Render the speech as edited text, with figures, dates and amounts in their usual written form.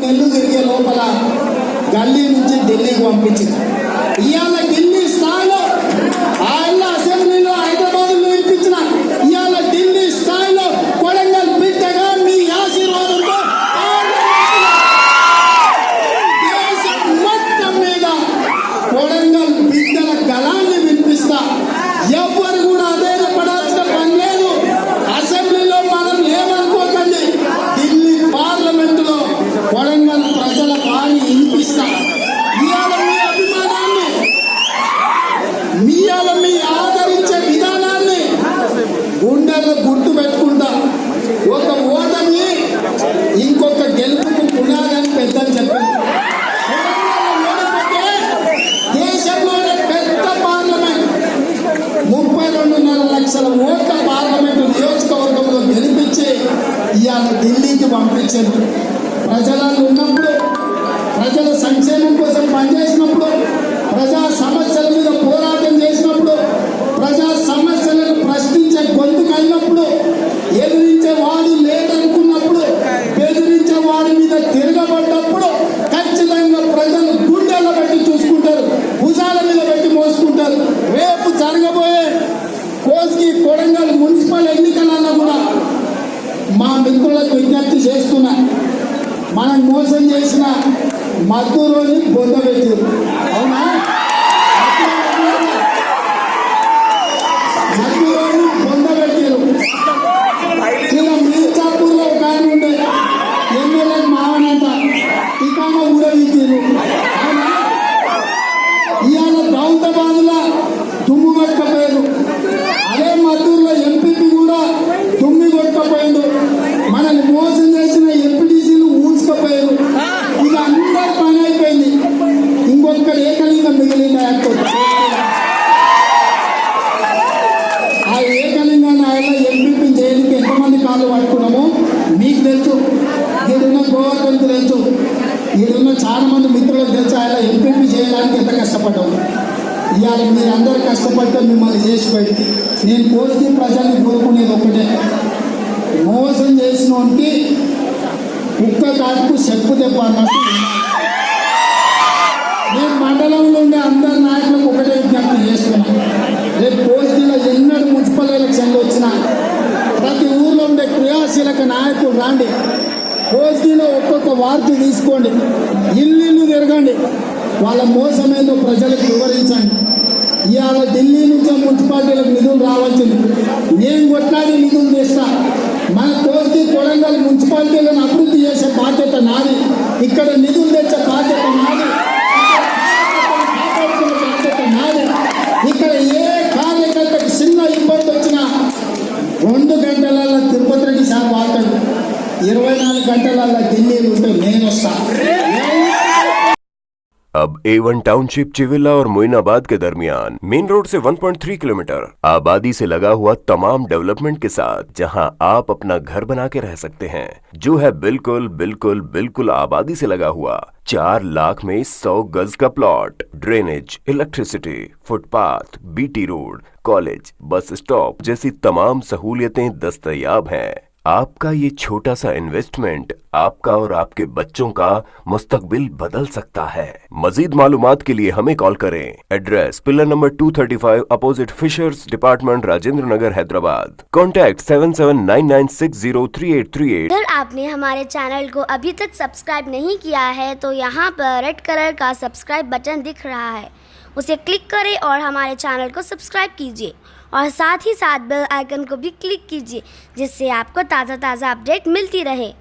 నెల్లు తిరిగే లోపల గల్లీ నుంచి ఢిల్లీకి పంపించింది. ఇవాళ ఢిల్లీ స్థాయిలో ఆయన అసెంబ్లీలో హైదరాబాద్లో ఇప్పించిన ఇవాళ ఢిల్లీ స్థాయిలో కొడంగల్ బిడ్డగా మీ ఆశీర్వాదంతో దేశం మొత్తం మీద కొడంగల్ బిడ్డల గళాన్ని వినిపిస్తా. ఎవరు కూడా అధైర్యపడాల్సిన పని లేదు. అసెంబ్లీలో మనం ఏమనుకోకండి, ఢిల్లీ పార్లమెంటులో కొడంగల్ ప్రజల వాణి వినిపిస్తా. ఇవాళ మీ అభిమానాన్ని, ఇవాళ మీ ఆదరించే విధానాన్ని గుండెల్లో గుర్తు పెట్టుకుంటా. ఒక ఓటమి ఇంకొక గెలుపుకు పునాదని పెద్దలు చెప్పారు. దేశంలోనే పెద్ద పార్లమెంట్ 32.5 లక్షల ఓట్ల పార్లమెంటు నియోజకవర్గంలో గెలిపించి ఇవాళ ఢిల్లీకి పంపించారు. ప్రజలలో ఉన్నప్పుడు, ప్రజల సంక్షేమం కోసం పనిచేసినప్పుడు, ప్రజా సమస్యల మీద పోరాటం చేసినప్పుడు, ప్రజా సమస్యలను ప్రశ్నించే గొంతుకైనప్పుడు, ఎదిరించే వాడు లేదనుకున్నప్పుడు, బెదిరించే వాడి మీద తిరగబడ్డప్పుడు ఖచ్చితంగా ప్రజలు గుండెల్లో పెట్టి చూసుకుంటారు, భుజాల మీద పెట్టి మోసుకుంటారు. రేపు జరగబోయే కోస్గి కొడంగల్ మున్సిపల్ ఎన్నికలలో కూడా మా మిత్రులకు విజ్ఞప్తి చేస్తున్నా, మనం మోసం చేసిన మద్దూరుని పొందబెట్టారు. అవునా? మద్దూరుని పొందబెట్టారు. ఇలా మీర్చాపూర్లో ఒక ఆయన ఉండే ఎమ్మెల్యే మావనంట ఇకామ ఊడవించారు. అవునా? ఇవాళ దౌలతాబాద్లో దుమ్ము కొట్టకపోయారు. అదే మద్దూరులో ఎంపీపీ కూడా దుమ్మి కొట్టకపోయాడు. మనల్ని మోసం చేసిన ఎంపీటీసీలు ఊడ్చుకపోయారు. ఇక అందరి పని అయిపోయింది. ఇంకొకటి ఏకలింగం మిగిలింది. ఆ ఏకలింగాన్ని ఆయన ఎంపీపీ చేయడానికి ఎంతమంది కాళ్ళు పట్టుకున్నామో మీకు తెలుసు, ఈడున్న గోవర్ధన్కి తెలుసు, ఈడున్న చాలా మంది మిత్రులకు తెలుసు. ఆయన ఎంపీపీ చేయడానికి ఎంత కష్టపడ్డాము. ఇవాళ మీరందరూ కష్టపడితే మిమ్మల్ని చేసిపోయి నేను కోసి ప్రజల్ని కోరుకునేది ఒకటే, మోసం చేసిన వానికి కుక్క కాటుకు చెప్పు దెబ్బ అన్నట్టు. నేను మండలంలో ఉండే అందరి నాయకులకు ఒకటే విజ్ఞప్తి చేస్తున్నాను. రేపు కోస్గిలో ఎన్నడూ మున్సిపల్ ఎలక్షన్లు వచ్చినా ప్రతి ఊర్లో ఉండే క్రియాశీలక నాయకులు రాండి. కోస్గిలో ఒక్కొక్క వార్డు తీసుకోండి, ఇల్లు తిరగండి, వాళ్ళ మోసమేదో ప్రజలకు వివరించండి. ఇవాళ ఢిల్లీ నుంచి మున్సిపాలిటీలకు నిధులు రావాల్సింది. నేను కొట్లాడి నిధులు తెస్తా. మన కోస్గి కొడంగల్ మున్సిపాలిటీలను అభివృద్ధి చేసే బాధ్యత నాది. ఇక్కడ నిధులు తెచ్చే బాధ్యత నాది. బాధ్యత నాది. ఇక్కడ ఏ కార్యకర్తకు చిన్న ఇబ్బంది వచ్చినా 2 గంటలలో తిరుపతి రెడ్డి సార్ వాడతాడు, 24 గంటలలో ఢిల్లీలో ఉంటే నేను వస్తా. अब A1 टाउनशिप चिविला और मोइनाबाद के दरमियान मेन रोड से 1.3 किलोमीटर आबादी से लगा हुआ तमाम डेवलपमेंट के साथ जहां आप अपना घर बना के रह सकते हैं, जो है बिल्कुल बिल्कुल बिल्कुल आबादी से लगा हुआ 4 लाख में 100 गज का plot, drainage, electricity, footpath, BT road, college, bus stop जैसी तमाम सहूलियतें दस्तयाब हैं। आपका ये छोटा सा इन्वेस्टमेंट आपका और आपके बच्चों का मुस्तकबिल बदल सकता है। मजीद मालूमात के लिए हमें कॉल करें। Address pillar number 235 opposite fishers department, Rajendra Nagar, Hyderabad. Contact 7799603838। अगर आपने हमारे चैनल को अभी तक सब्सक्राइब नहीं किया है तो यहाँ पर रेड कलर का सब्सक्राइब बटन दिख रहा है, उसे क्लिक करें और हमारे चैनल को सब्सक्राइब कीजिए और साथ ही साथ बेल आइकन को भी क्लिक कीजिए, जिससे आपको ताज़ा अपडेट मिलती रहे।